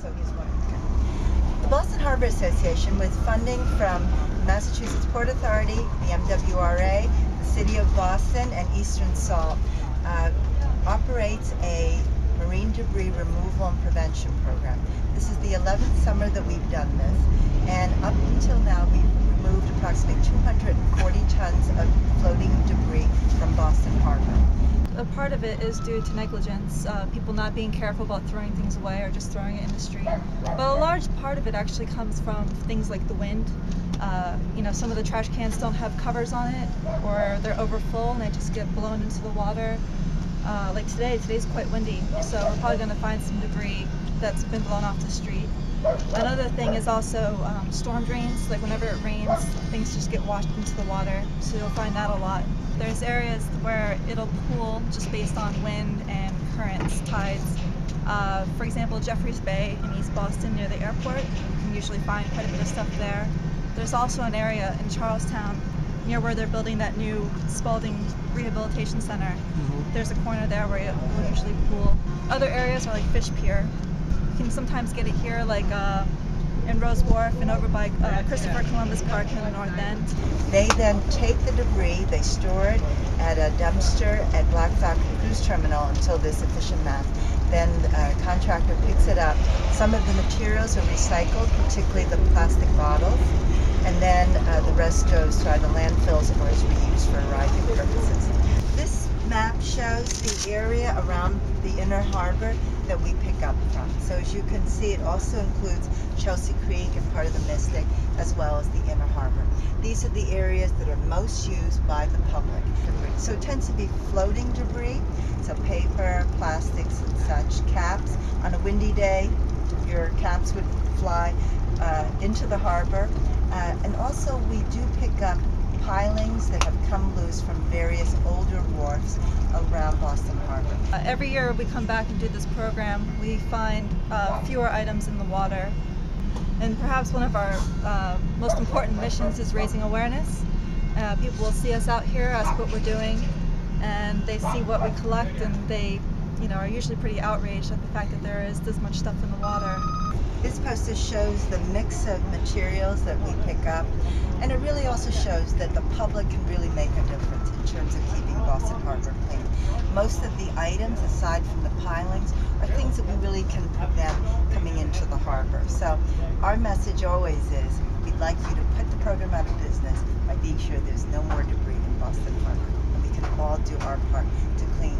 So here's one. The Boston Harbor Association, with funding from Massachusetts Port Authority, the MWRA, the City of Boston, and Eastern Salt, operates a marine debris removal and prevention program. This is the 11th summer that we've done this, and up until now we've removed approximately 240 tons of floating debris from Boston Harbor. A part of it is due to negligence, people not being careful about throwing things away or just throwing it in the street. But a large part of it actually comes from things like the wind. Some of the trash cans don't have covers on it, or they're overfull and they just get blown into the water. Like today's quite windy, so we're probably going to find some debris that's been blown off the street. Another thing is also storm drains. Like whenever it rains, things just get washed into the water, so you'll find that a lot. There's areas where it'll pool just based on wind and currents, tides. For example, Jeffreys Bay in East Boston near the airport, you can usually find quite a bit of stuff there. There's also an area in Charlestown near where they're building that new Spalding Rehabilitation Center. There's a corner there where it will usually pool. Other areas are like Fish Pier. You can sometimes get it here, like in Rose Wharf and over by Christopher Columbus Park in the North End. They then take the debris, they store it at a dumpster at Black Falcon Cruise Terminal until there's sufficient mass. Then a contractor picks it up. Some of the materials are recycled, particularly the plastic bottles, and then the rest goes to either landfills or is reused for a variety of purposes. This map shows the area around the inner harbor that we pick up from. So as you can see, it also includes Chelsea Creek and part of the Mystic, as well as the inner harbor. These are the areas that are most used by the public. So it tends to be floating debris, so paper, plastics and such, caps. On a windy day, your caps would fly into the harbor. And also we do pick up pilings that have come loose from various older wharfs around Boston Harbor. Every year we come back and do this program, we find fewer items in the water. And perhaps one of our most important missions is raising awareness. People will see us out here, ask what we're doing, and they see what we collect, and they are usually pretty outraged at the fact that there is this much stuff in the water. This poster shows the mix of materials that we pick up, and it really also shows that the public can really make a difference in terms of keeping Boston Harbor clean. Most of the items, aside from the pilings, are things that we really can prevent coming into the harbor. So our message always is, we'd like you to put the program out of business by being sure there's no more debris in Boston Harbor, and we can all do our part to clean